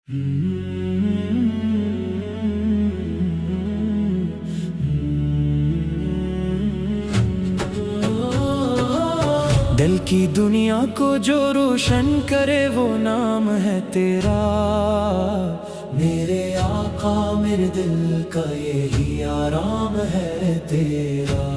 دل کی دنیا کو جو روشن کرے وہ نام ہے تیرا، میرے آقا میرے دل کا یہی آرام ہے تیرا۔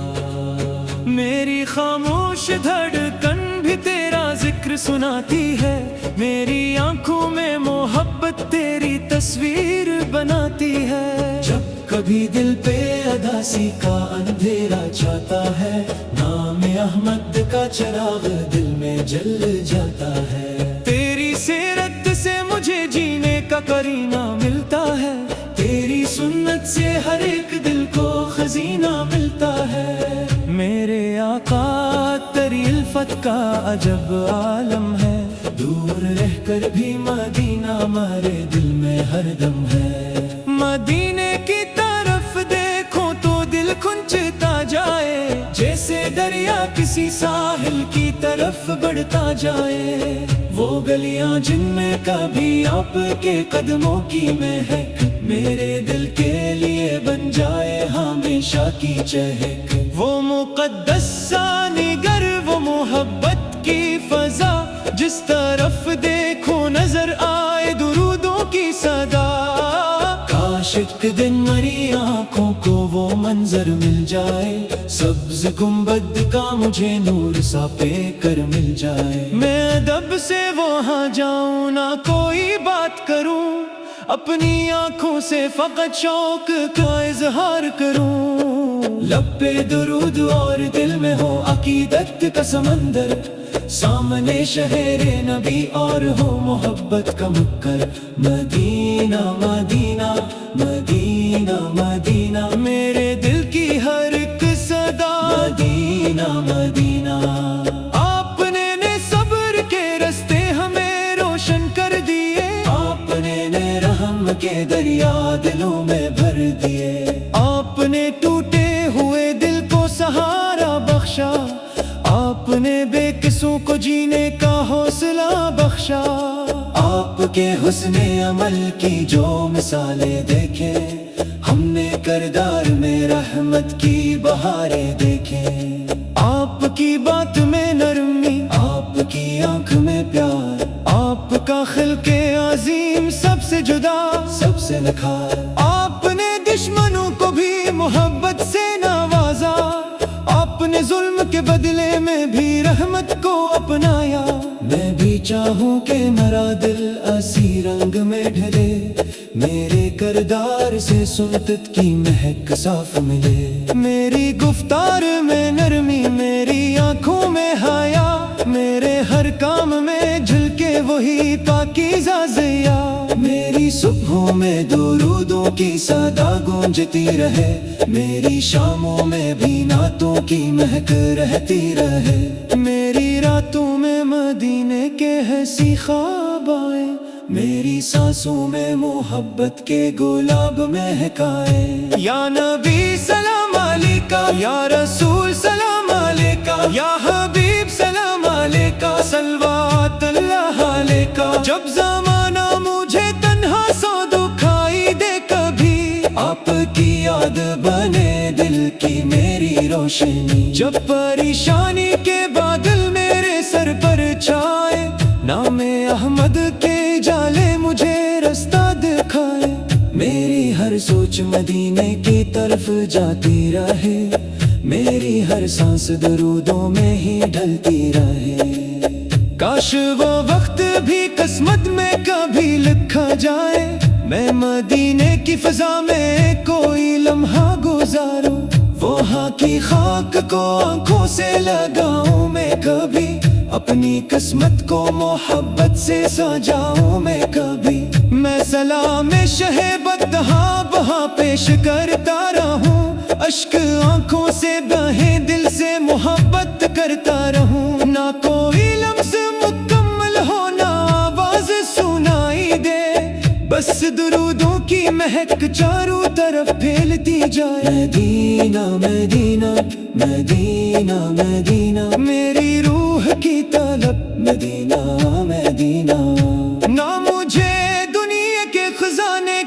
میری خاموش دھڑکن بھی تیرا ذکر سناتی ہے، میری آنکھوں میں محبت تیری تصویر بناتی ہے۔ جب کبھی دل پہ اداسی کا اندھیرا چھاتا ہے، نام احمد کا چراغ دل میں جل جاتا ہے۔ تیری سیرت سے مجھے جینے کا قرینہ ملتا ہے، تیری سنت سے ہر ایک دل کو خزینہ ملتا ہے۔ میرے آقا تیری الفت کا عجب عالم ہے، دور رہ کر بھی مدینہ ہمارے دل میں ہر دم ہے۔ مدینے کی طرف دیکھو تو دل کھنچتا جائے، جیسے دریا کسی ساحل کی طرف بڑھتا جائے۔ وہ گلیاں جن میں کبھی آپ کے قدموں کی مہک میرے دل کے لیے بن جائے ہمیشہ کی چہک۔ وہ مقدس سانگر، وہ محبت کی فضا، جس طرف دیکھو نظر آئے درودوں کی صدا۔ کاش ایک دن میری آنکھوں کو وہ منظر مل جائے، سبز گنبد کا مجھے نور سا پے کر مل جائے۔ میں ادب سے وہاں جاؤں، نہ کوئی بات کروں، اپنی آنکھوں سے فقط شوق کا اظہار کروں۔ لب پہ درود اور دل میں ہو عقیدت کا سمندر، سامنے شہر نبی اور ہو محبت کا مکر۔ مدینہ مدینہ مدینہ مدینہ، میرے دل کی ہر ایک صدا مدینہ مدینہ۔ آپ نے صبر کے رستے ہمیں روشن کر دیے، آپ نے رحم کے دریا دلوں میں بھر دیے۔ آپ نے ٹوٹے ہوئے دل کو سہارا بخشا، آپ نے بے قصوں کو جینے کا حوصلہ بخشا۔ آپ کے حسن عمل کی جو مثالیں دیکھے، ہم نے کردار میں رحمت کی بہاریں دیکھے۔ آپ کی بات میں نرمی، آپ کی آنکھ میں پیار، آپ کا خلق عظیم سب سے جدا، سب سے نکھار۔ آپ نے دشمنوں کو بھی محبت سے نوازا، آپ نے ظلم کے بدلے میں بھی رحمت کو اپنایا۔ میں بھی چاہوں کہ میرا دل اسی رنگ میں ڈھلے، میرے کردار سے سنت کی مہک صاف ملے۔ میری گفتار میں نرمی، میری آنکھوں میں حیا، میرے ہر کام میں جھلکے وہی پاکیزہ ضیا۔ میری صبحوں میں درودوں کی صدا گونجتی رہے، میری شاموں میں بھی نعتوں کی مہک رہتی رہے۔ میری راتوں میں مدینے کے حسی خواب آئے، میری سانسوں میں محبت کے گلاب مہکائے۔ یا نبی سلام علیکہ، یا رسول سلام علیکہ، یا حبیب سلام علیکہ، صلوات اللہ علیکہ۔ جب زمانہ مجھے تنہا سو دکھائی دے کبھی، آپ کی یاد بنے دل کی میری روشنی۔ جب پریشانی کے بادل میرے سر پر چھائے، نام احمد کے جالے مجھے رستہ دکھائے۔ میری ہر سوچ مدینے کی طرف جاتی رہے، میری ہر سانس درودوں میں ہی ڈھلتی رہے۔ کاش وہ وقت بھی قسمت میں کبھی لکھا جائے، میں مدینے کی فضا میں کوئی لمحہ گزاروں، وہاں کی خاک کو آنکھوں سے لگاؤں میں کبھی، اپنی قسمت کو محبت سے سجاؤں میں کبھی۔ میں سلام شہ بدہاں بہاں پیش کرتا رہوں، اشک آنکھوں سے بہے دل سے محبت کرتا رہوں۔ نہ کوئی لمس مکمل ہو، نہ آواز سنائی دے، بس درودوں کی مہک چاروں طرف پھیلتی جائے۔ مدینہ مدینہ مدینہ مدینہ، میری روح کی طلب مدینہ مدینہ۔ نہ مجھے دنیا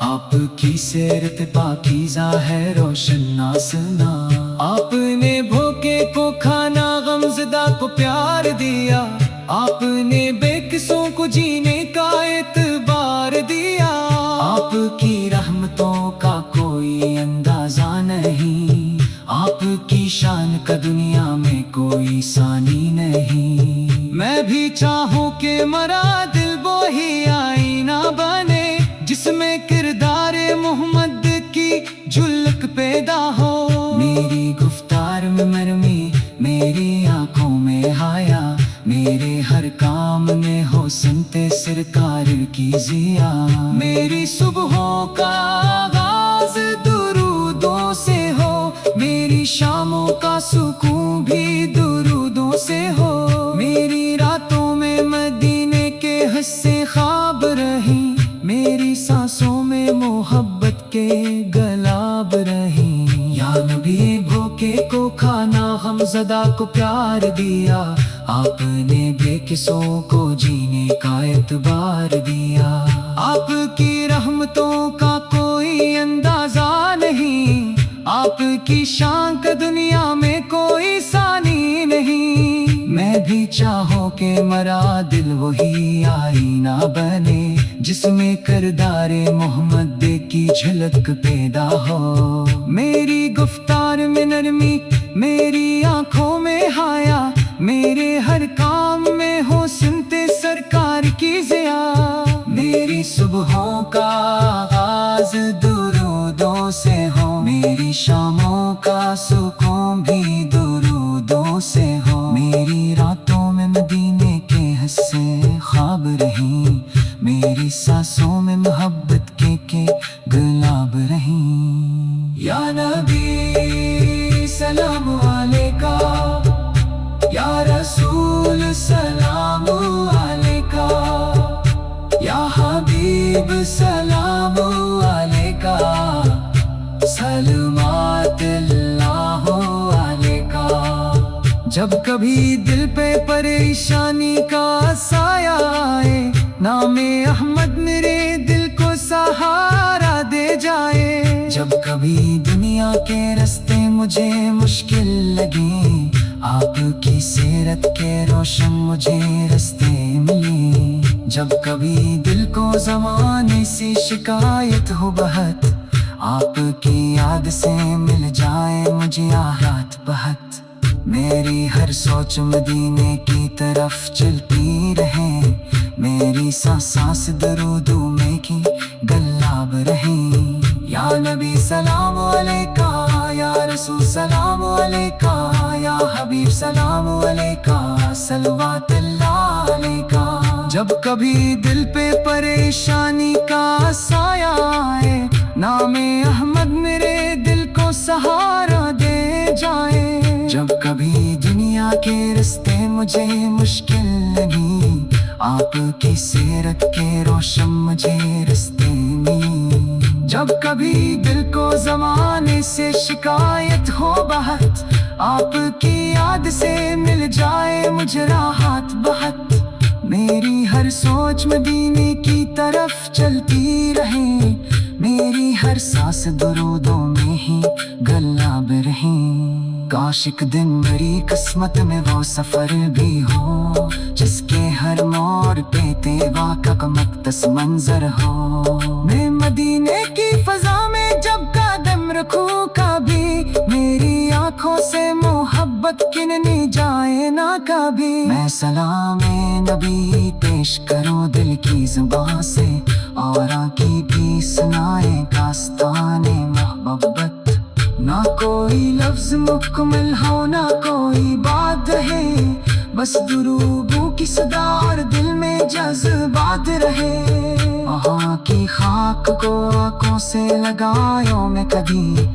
آپ کی سیرت پاکیزہ ہے روشن آسنا، آپ نے بھوکے کو کھانا غمزدہ کو پیار دیا، آپ نے بے قصوں کو جینے کا اعتبار دیا، آپ کی رحمتوں کا کوئی اندازہ نہیں، آپ کی شان کا دنیا میں کوئی ثانی نہیں۔ میں بھی چاہوں کہ مرا دل وہی آئینہ بنے جس میں کردار محمد کی جھلک پیدا ہو، میری گفتار میں نرمی، میری آنکھوں میں حیا، میرے ہر کام میں ہو سنتے سرکار کی ضیا، میری صبحوں کا آغاز درودوں سے ہو، میری شاموں کا سکون بھی درودوں سے ہو، میری راتوں میں مدینے کے حصے خواب رہیں، میری سانسوں میں محبت کے گلاب رہیں، یا نبی بھوکے کو کھانا غمزدہ کو پیار دیا، آپ نے بے قصوں کو جینے کا اعتبار دیا، آپ کی رحمتوں کا کوئی اندازہ نہیں، آپ کی شان کا دنیا میں کوئی ثانی نہیں۔ میں بھی چاہوں کہ مرا دل وہی آئینہ بنے جس میں کردار محمد کی جھلک پیدا ہو، میری گفتار میں نرمی، میری آنکھوں میں حیا، میرے ہر کام میں ہو سنتے سرکار کی ضیا، میری صبحوں کا آغاز درودوں سے ہو، میری شاموں کا سکون بھی درودوں سے ہو، میری راتوں میں مدینے کے حصے خواب رہیں، میری سانسوں میں محبت کے گلاب رہیں۔ یا نبی سلام علیکہ، یا رسول سلام علیکہ، یا حبیب سلام علیکہ، سلامات اللہ علیکہ۔ جب کبھی دل پہ پریشانی کا سایہ آئے، نام احمد میرے دل کو سہارا دے جائے، جب کبھی دنیا کے راستے مجھے مشکل لگیں، آپ کی سیرت کے روشن مجھے راستے ملیں، جب کبھی دل کو زمانے سے شکایت ہو بہت، آپ کی یاد سے مل جائے مجھے آحات بہت، میری ہر سوچ مدینے کی طرف چلتی رہے، میری سانس درودوں میں کی گلاب رہیں۔ یا نبی سلام علیکہ، یا رسول سلام علیکہ، یا حبیب سلام علیکہ، صلوات اللہ علیکہ۔ جب کبھی دل پہ پریشانی کا سایہ آئے، نام احمد میرے دل کو سہارا دے جائے، جب کبھی دنیا کے راستے مجھے مشکل لگی، آپ کی سیرت کے روشن مجھے راستے ملی، جب کبھی دل کو زمانے سے شکایت ہو بہت، آپ کی یاد سے مل جائے مجھے راحت بہت، میری ہر سوچ مدینے کی طرف چلتی رہے، میری ہر سانس درودوں میں ہی گلاب رہیں۔ کاش ایک دن میری قسمت میں وہ سفر بھی ہو، جس کے ہر موڑ پہ تیوا کا مقدس منظر ہو، میں مدینے کی فضا میں جب قدم رکھوں کبھی، میری آنکھوں سے محبت کننی جائے نہ کبھی، میں سلام نبی پیش کروں دل کی زبان سے، اور کی بھی سنائے داستان محبت، نہ کوئی لفظ مکمل ہو نہ کوئی بات ہے، بس دروبوں کی صدا اور دل میں جذبات رہے، وہاں کی خاک کو آنکھوں سے لگاؤں میں کبھی،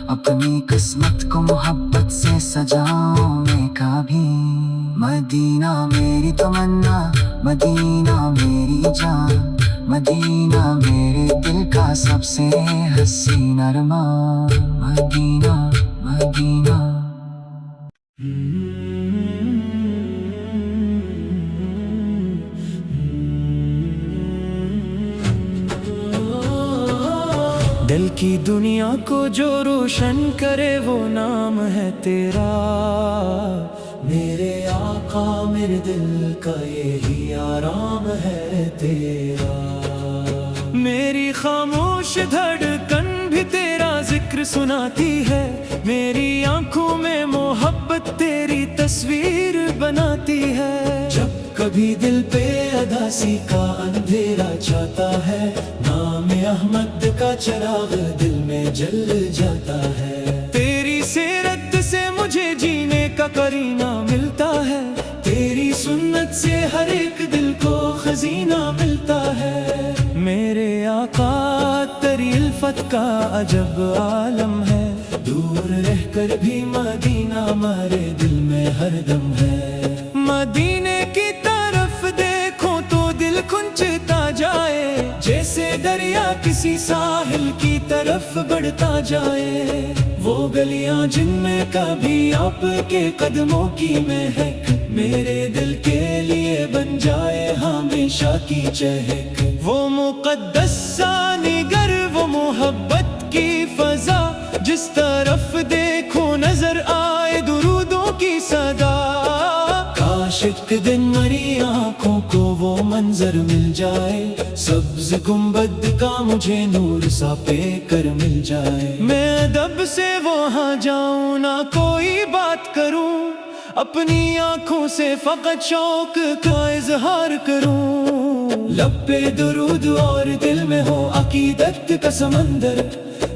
اپنی قسمت کو محبت سے سجاؤں میں کبھی، مدینہ میری تمنا، مدینہ میری جان، مدینہ میرے دل کا سب سے حسین ارمان، مدینہ مدینہ۔ دل کی دنیا کو جو روشن کرے وہ نام ہے تیرا، میرے آقا میرے دل کا یہی آرام ہے تیرا۔ میری خاموش دھڑکن بھی تیرا ذکر سناتی ہے، میری آنکھوں میں محبت تیری تصویر بناتی ہے۔ جب کبھی دل پہ اداسی کا اندھیرا چھاتا ہے، نام احمد کا چراغ دل میں جل جاتا ہے۔ تیری سیرت سے مجھے جینے کا قرینہ ملتا ہے، تیری سنت سے ہر ایک دل کو خزینہ ملتا ہے۔ میرے آقا تیری الفت کا عجب عالم ہے، دور رہ کر بھی مدینہ ہمارے دل میں ہر دم ہے۔ مدینے کی طرف دیکھو تو دل کھنچتا جائے، جیسے دریا کسی ساحل کی طرف بڑھتا جائے۔ وہ گلیاں جن میں کبھی آپ کے قدموں کی مہک میرے دل کے لیے بن جائے ہمیشہ کی چہک۔ وہ مقدس سانگر، وہ محبت کی فضا، جس طرف دیکھو نظر آئے درودوں کی صدا۔ کاش ایک دن میری آنکھوں کو وہ منظر مل جائے، سبز گنبد کا مجھے نور سا پے کر مل جائے۔ میں ادب سے وہاں جاؤں، نہ کوئی بات کروں، اپنی آنکھوں سے فقط شوق کا اظہار کروں۔ لب پہ درود اور دل میں ہو عقیدت کا سمندر،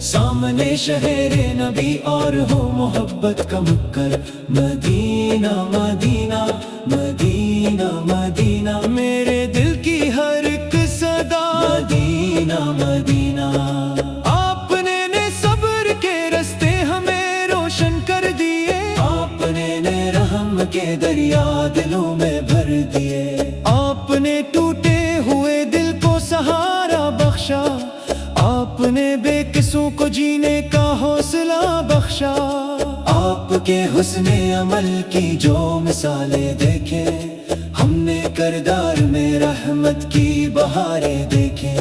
سامنے شہر نبی اور ہو محبت کا مکر۔ مدینہ مدینہ مدینہ مدینہ، میرے دل کی ہر ایک صدا مدینہ مدینہ۔ آپ نے صبر کے رستے ہمیں روشن کر دیے، آپ نے رحم کے دریا دلوں میں بھر دیے۔ آپ نے ٹوٹے ہوئے دل کو سہارا بخشا، آپ نے بے قصوں کو جینے کا حوصلہ بخشا۔ آپ کے حسن عمل کی جو مثالیں دیکھے، ہم نے کردار میں رحمت کی بہاریں دیکھے۔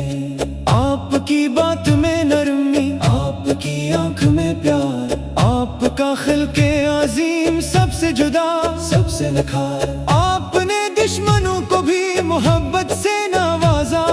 آپ کی بات میں نرمی، آپ کی آنکھ میں پیار، آپ کا خلق عظیم سب سے جدا، سب سے نکھار۔ آپ نے دشمنوں کو بھی محبت سے نوازا،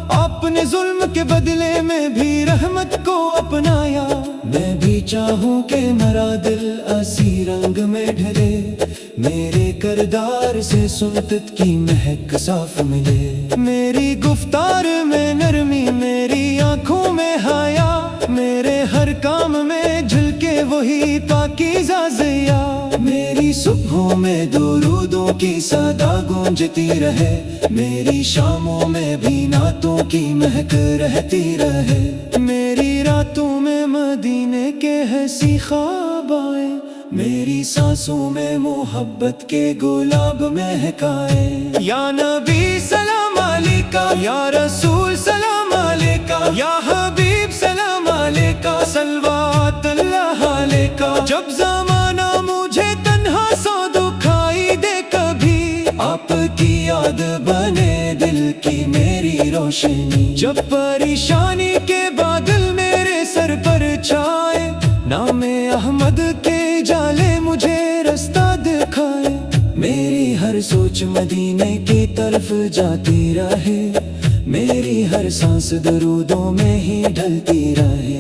آپ نے ظلم کے بدلے میں بھی رحمت کو اپنایا۔ میں بھی چاہوں کہ میرا دل اسی رنگ میں ڈھلے، میرے کردار سے سنت کی مہک صاف ملے۔ میری گفتار میں نرمی، میری آنکھوں میں حیا، میرے ہر کام میں جھلکے وہی پاکیزہ ضیا۔ میری صبحوں میں درودوں کی صدا گونجتی رہے، میری شاموں میں بھی نعتوں کی مہک رہتی رہے۔ میری راتوں میں مدینے کے حسی خواب آئے، میری سانسوں میں محبت کے گلاب مہکائے۔ یا نبی سلام علیکہ، یا رسول سلام علیکہ، یا حبیب سلام علیکہ، صلوات اللہ علیکہ۔ جب زمانہ مجھے تنہا سو دکھائی دے کبھی، آپ کی یاد بنے دل کی میری روشنی۔ جب پریشانی کے بادل میرے سر پر چھائے، نام احمد کے جالے مجھے رستہ دکھائے۔ میری ہر سوچ مدینے کی طرف جاتی رہے، میری ہر سانس درودوں میں ہی ڈھلتی رہے۔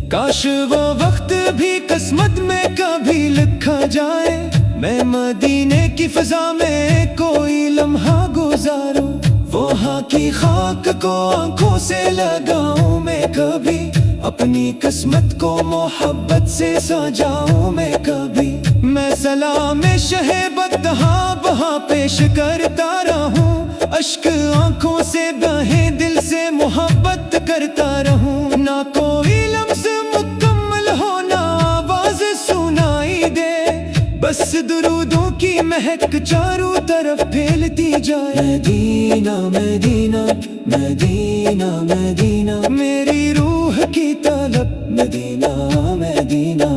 کاش وہ وقت بھی قسمت میں کبھی لکھا جائے، میں مدینے کی فضا میں کوئی لمحہ گزاروں، وہاں کی خاک کو آنکھوں سے لگاؤں میں کبھی، اپنی قسمت کو محبت سے سجاؤں میں کبھی۔ میں سلام شہ بدہاں بہاں پیش کرتا رہوں، اشک آنکھوں سے بہے دل سے محبت کرتا رہوں۔ نہ کوئی لمس مکمل ہو، نہ آواز سنائی دے، بس درودوں کی مہک چاروں طرف پھیلتی جائے۔ مدینہ مدینہ مدینہ مدینہ، میری روح کی طلب مدینہ مدینہ۔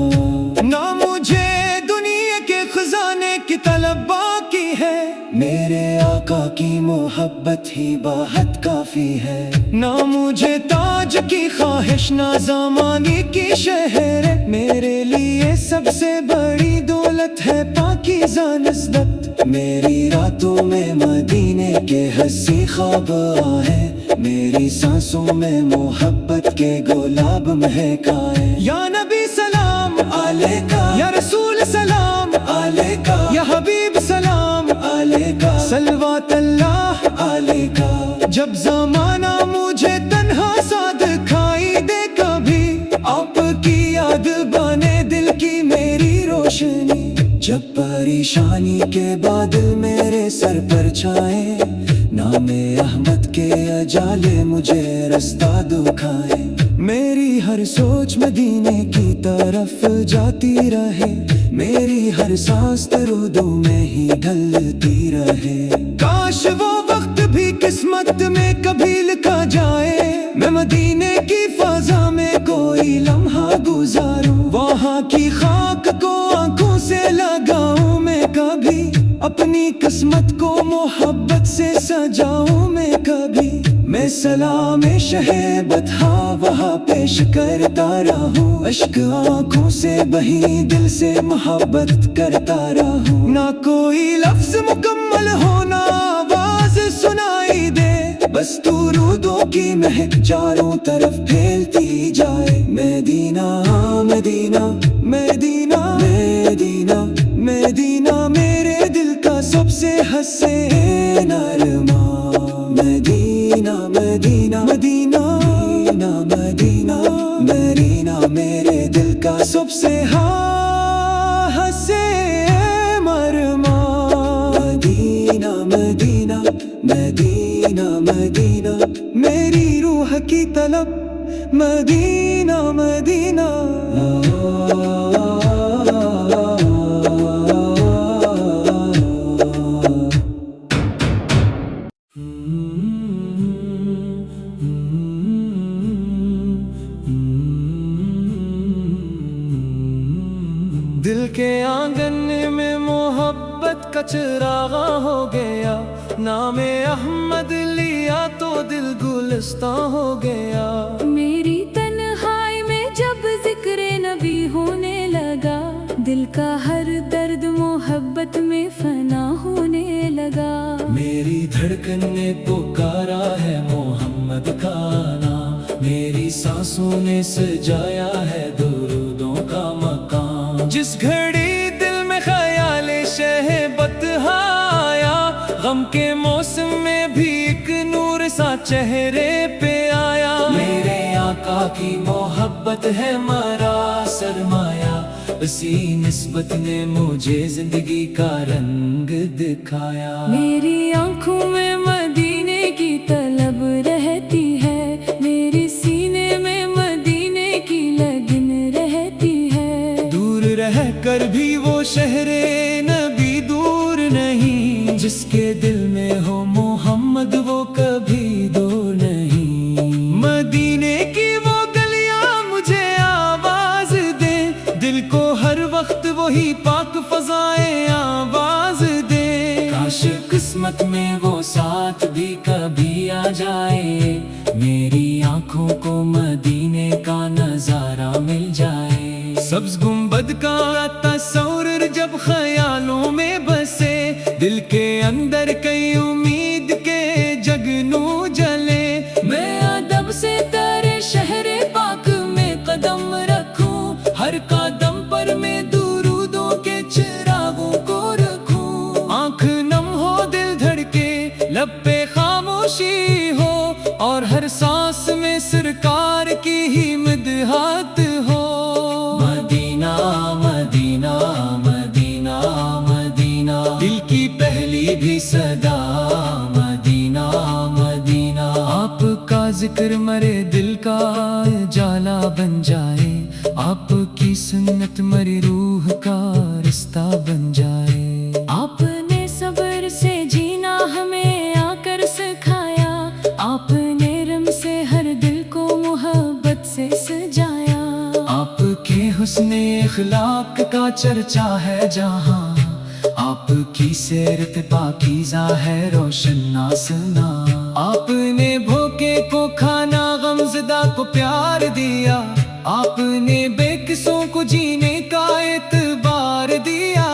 نہ مجھے دنیا کے خزانے کی طلب باقی ہے، میرے آقا کی محبت ہی باحد کافی ہے، نہ مجھے تاج کی خواہش نہ زمانے کی شہر، میرے لیے سب سے بڑی دولت ہے پاکیزہ نسبت، میری راتوں میں مدینے کے حسی خواب آئے، میری سانسوں میں محبت کے گلاب مہکائے، یا نبی سلام علیکہ، یا رسول سلام علیکہ، یا حبیب سلام علیکہ، صلوات اللہ علیکہ۔ جب زمانہ مجھے تنہا سا دکھائی دے کبھی، آپ کی یاد بنے دل کی میری روشنی، جب پریشانی کے بادل میرے سر پر چھائے، نام احمد کے اجالے مجھے رستہ دکھائے، میری ہر سوچ مدینے کی طرف جاتی رہے، میری ہر سانس درودوں میں ہی ڈھلتی رہے، کاش وہ وقت بھی قسمت میں کبھی لکھا جائے، میں مدینے کی فضا میں کوئی لمحہ گزاروں، وہاں کی خاک کو آنکھوں سے لگاؤں میں کبھی، اپنی قسمت کو محبت سے سجاؤں میں کبھی، میں سلام شہبت ہاں وہاں پیش کرتا رہوں، اشک آنکھوں سے بہی دل سے محبت کرتا رہوں، نہ کوئی لفظ مکمل ہو نہ آواز سنائی دے، بس درودوں کی مہک چاروں طرف پھیلتی جائے، مدینہ مدینہ مدینہ مدینہ مدینہ، میرے دل کا سب سے حسین ارمان، مدینہ مدینہ مدینہ مدینہ مدینہ، میرے دل کا سب سے حسین ارمان، مدینہ مدینہ مدینہ مدینہ، میری روح کی طلب مدینہ مدینہ۔ دل کے آنگن میں محبت کا چراغ ہو گیا، نام احمد لیا تو دل گلستان ہو گیا، میری تنہائی میں جب ذکر نبی ہونے لگا، دل کا ہر درد محبت میں فنا ہونے لگا، میری دھڑکن نے پکارا ہے محمد کا نام، میری سانسوں نے سجایا ہے درودوں کا مقام، جس گھڑی دل میں خیال شہبت آیا، غم کے موسم میں بھی ایک نور سا چہرے پہ آیا، میرے آقا کی محبت ہے میرا سرمایہ، اسی نسبت نے مجھے زندگی کا رنگ دکھایا، میری آنکھوں میں مدینے کی طلب رہتی ہے، میری سینے میں مدینے کی لگن رہتی ہے، دور رہ کر بھی وہ شہر نبی دور نہیں، جس کے دل میں ہو محمد وہ کبھی دور نہیں، مدینے کی وہ گلیاں مجھے آواز دے، دل کو ہر وقت وہی پاک فضائیں آواز دے، کاش قسمت میں وہ ساتھ بھی کبھی آ جائے، میری آنکھوں کو مدینے کا نظارہ مل جائے، سبز گنبد کا تصور جب خیالوں میں بسے، دل کے اندر کئی امید کے جگنوں جلے، میں ادب سے تیرے شہر پاک میں قدم رکھوں، ہر قدم پر میں درودوں کے چراغوں کو رکھوں، آنکھ نم ہو دل دھڑکے لب پہ خاموشی ہو، اور ہر سانس میں سرکار کی ہی مدحت ہو، مدینہ مدینہ مدینہ مدینہ، دل کی پہلی بھی صدا مدینہ مدینہ، آپ کا ذکر مرے دل کا جالا بن جائے، آپ کی سنت مری روح کا رستہ بن جائے، آپ نے صبر سے جینا ہمیں آ کر سکھایا، آپ نے رم سے ہر دل کو محبت سے سجایا، آپ کے حسن اخلاق کا چرچا ہے جہاں، آپ کی سیرت پاکیزہ ہے روشن آسنا، آپ نے بھوکے کو کھانا غمزدہ کو پیار دیا، آپ نے بے قصوں کو جینے کا اعتبار دیا،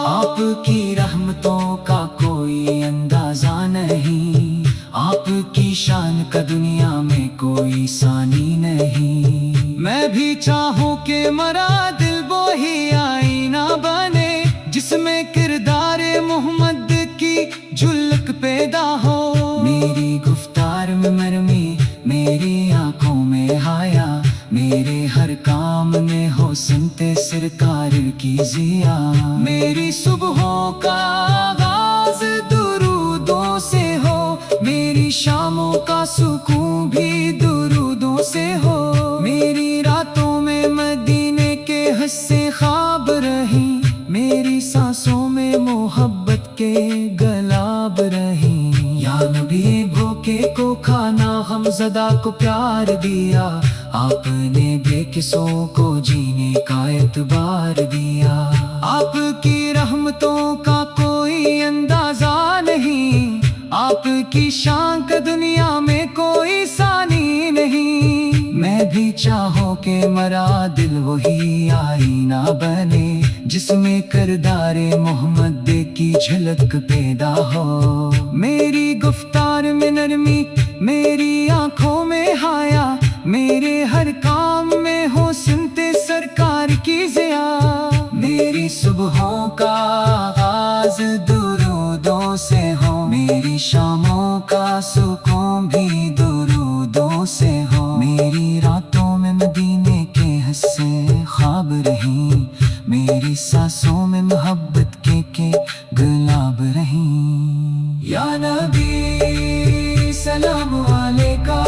آپ کی رحمتوں کا کوئی اندازہ نہیں، آپ کی شان کا دنیا میں کوئی ثانی نہیں۔ میں بھی چاہوں کہ مرا دل وہی آئینہ بنے جس میں کردار محمد کی جھلک پیدا ہو، میری گفتار میں مرمی، میری آنکھوں میں حیا، میرے ہر کام میں ہو سنتے سرکار کی ضیا، میری صبحوں کا آغاز درودوں سے ہو، میری شاموں کا سکون بھی درودوں سے ہو، میری راتوں میں مدینے کے حسین خواب رہیں، میری سانسوں میں محبت کے گلاب رہیں، یا نبی بھوکے کو کھانا غمزدہ کو پیار دیا، آپ نے بے قصوں کو جینے کا اعتبار دیا، آپ کی رحمتوں کا کوئی اندازہ نہیں، آپ کی شان کا دنیا میں کوئی ثانی نہیں۔ میں بھی چاہوں کہ مرا دل وہی آئینہ بنے جس میں کردار محمد کی جھلک پیدا ہو، میری گفتار میں نرمی، میری آنکھوں میں حیا، میرے ہر کام میں ہو سنتے سرکار کی ضیا، میری صبحوں کا آغاز درودوں سے ہو، میری شاموں کا سکون بھی درودوں سے ہو، میری راتوں میں مدینے کے حسین خواب رہیں، میری سانسوں میں محبت کے گلاب رہیں۔ یا نبی سلام علیکہ،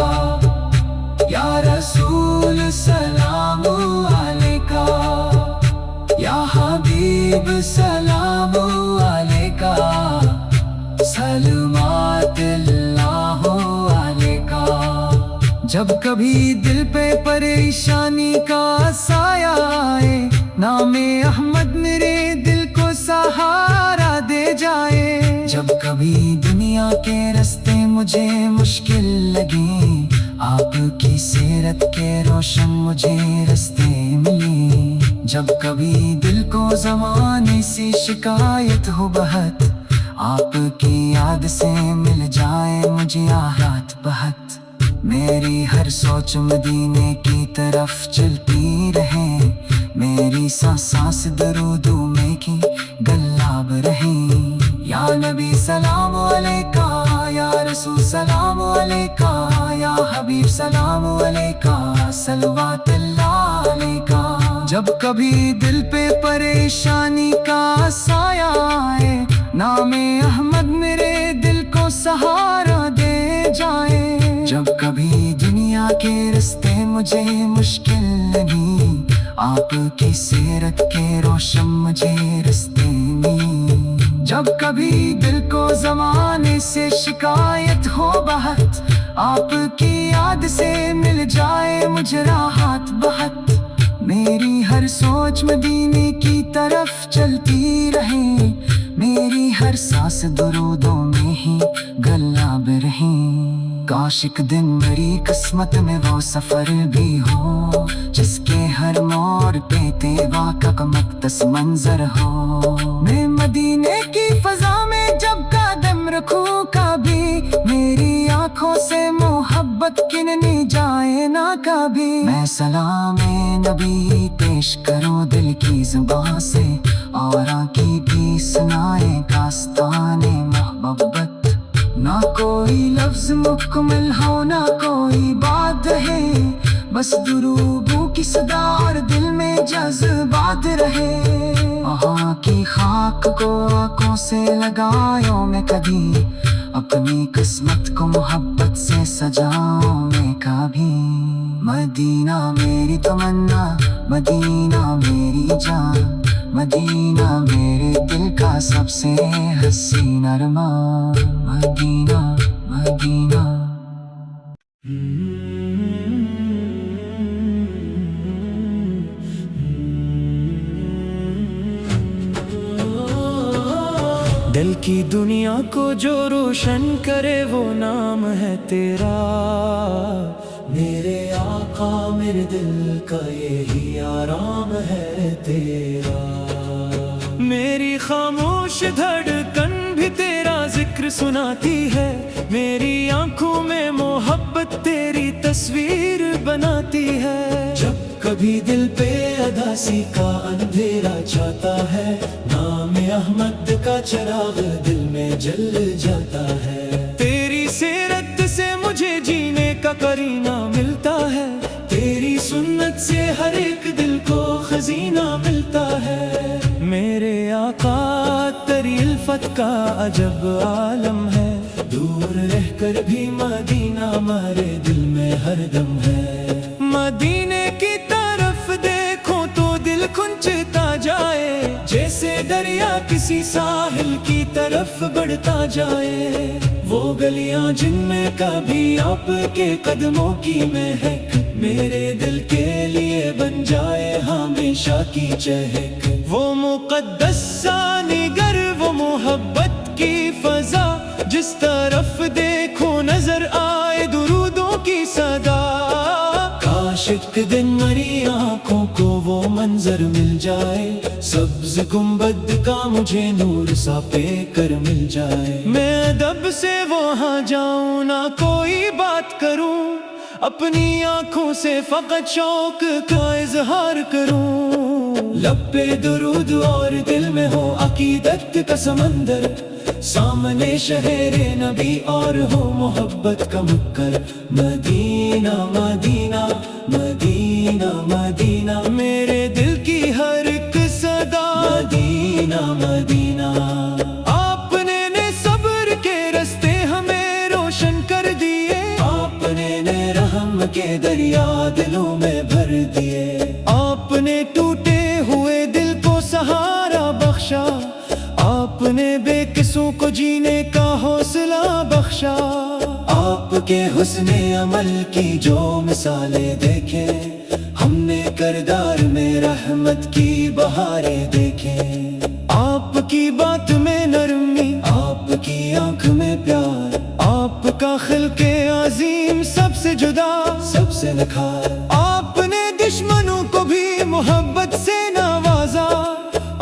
یا رسول سلام علیکہ، یا حبیب سلام علیکہ، سلامات اللہ علیکہ۔ جب کبھی دل پہ پریشانی کا سایہ آئے، نام احمد میرے دل کو سہارا دے جائے، جب کبھی دنیا کے رستے مجھے مشکل لگیں، آپ کی سیرت کے روشن مجھے رستے ملیں، جب کبھی دل کو زمانے سے شکایت ہو بہت، آپ کی یاد سے مل جائے مجھے آحات بہت، میری ہر سوچ مدینے کی طرف چلتی رہے، میری سانس درودوں میں کی گلاب رہیں۔ یا نبی سلام علیکہ، یا رسول سلام علیکہ، یا حبیب سلام علیکہ، صلوات اللہ علیکہ۔ جب کبھی دل پہ پریشانی کا سایہ آئے، نام احمد میرے دل کو سہارا دے جائے، جب کبھی دنیا کے رستے مجھے مشکل لگی، آپ کی سیرت کے روشن مجھے رستے ملی، جب کبھی دل کو زمانے سے شکایت ہو بہت، آپ کی یاد سے مل جائے مجھے راحت بہت، میری ہر سوچ مدینے کی طرف چلتی رہے، میری ہر سانس درودوں میں ہی گلاب رہیں۔ کاش ایک دن میری قسمت میں وہ سفر بھی ہو جس کے ہر موڑ پہ تیبا کا مقدس منظر ہو، میں مدینے کی فضا میں جب قدم رکھوں کبھی، میری آنکھوں سے محبت کننی جائے نہ کبھی، میں سلام نبی پیش کروں دل کی زبان سے، اور آنکھی بھی سنائے داستان محبت، نہ کوئی لفظ مکمل ہو نہ کوئی بات ہے، بس دروبوں کی صدا اور دل میں جذبات رہے، وہاں کی خاک کو آنکھوں سے لگاؤں میں کبھی، اپنی قسمت کو محبت سے سجاؤں میں کبھی، مدینہ میری تمنا، مدینہ میری جان، مدینہ میرے دل کا سب سے حسین ارمان، مدینہ مدینہ۔ دل کی دنیا کو جو روشن کرے وہ نام ہے تیرا، میرے آقا میرے دل کا یہی آرام ہے تیرا، میری خاموش دھڑکن بھی تیرا ذکر سناتی ہے، میری آنکھوں میں محبت تیری تصویر بناتی ہے، جب کبھی دل پہ اداسی کا اندھیرا چھاتا ہے، نام احمد کا چراغ دل میں جل جاتا ہے، تیری سیرت سے مجھے جینے کا کرینہ ملتا ہے، تیری سنت سے ہر ایک دل کو خزینہ ملتا ہے، میرے آقا تیری الفت کا عجب عالم ہے، دور رہ کر بھی مدینہ ہمارے دل میں ہر دم ہے، مدینے کی طرف دیکھو تو دل کھنچتا جائے، جیسے دریا کسی ساحل کی طرف بڑھتا جائے، وہ گلیاں جن میں کبھی آپ کے قدموں کی مہک میرے دل کے لیے بن جائے ہمیشہ کی چہک، وہ مقدس سانگر وہ محبت کی فضا، جس طرف دیکھو نظر آئے درودوں کی صدا، کاش ایک دن میری آنکھوں کو وہ منظر مل جائے، سبز گنبد کا مجھے نور سا پے کر مل جائے، میں ادب سے وہاں جاؤں نہ کوئی بات کروں، اپنی آنکھوں سے فقط شوق کا اظہار کروں، لب پہ درود اور دل میں ہو عقیدت کا سمندر، سامنے شہر نبی اور ہو محبت کا مکر، مدینہ مدینہ مدینہ مدینہ میرے دل کی ہر ایک صدا، مدینہ مدینہ، آپ نے صبر کے رستے ہمیں روشن کر دیے، آپ نے رحم کے دریا دلوں میں بھر دیے، آپ نے ٹوٹے ہوئے دل کو سہارا بخشا، آپ نے بے قصوں کو جینے کا حوصلہ بخشا، آپ کے حسن عمل کی جو مثالیں دیکھیں، ہم نے کردار میں رحمت کی بہاریں دیکھیں، آپ کی بات میں نرمی، آپ کی آنکھ میں پیار، آپ کا خلق عظیم سب سے جدا سب سے نکھار، آپ نے دشمنوں کو بھی محبت سے نوازا،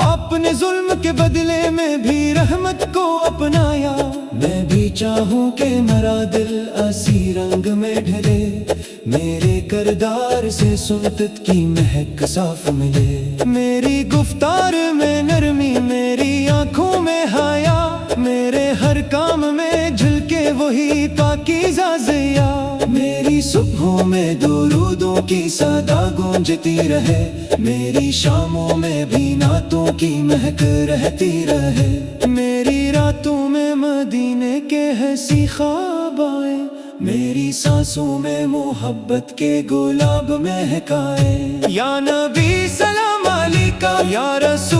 آپ نے ظلم کے بدلے میں بھی رحمت کو اپنایا، میں بھی چاہوں کہ میرا دل اسی رنگ میں ڈھلے، میرے کردار سے سنت کی مہک صاف ملے، میری گفتار میں نرمی، میری آنکھوں میں حیا، میرے ہر کام میں جھلکے وہی پاکیزہ ضیا، میری صبحوں میں درودوں کی صدا گونجتی رہے، میری شاموں میں بھی نعتوں کی مہک رہتی رہے، میری راتوں میں مدینے کے حسی خواب آئے، میری سانسوں میں محبت کے گلاب مہکائے، یا نبی سلام علیکہ یا رسول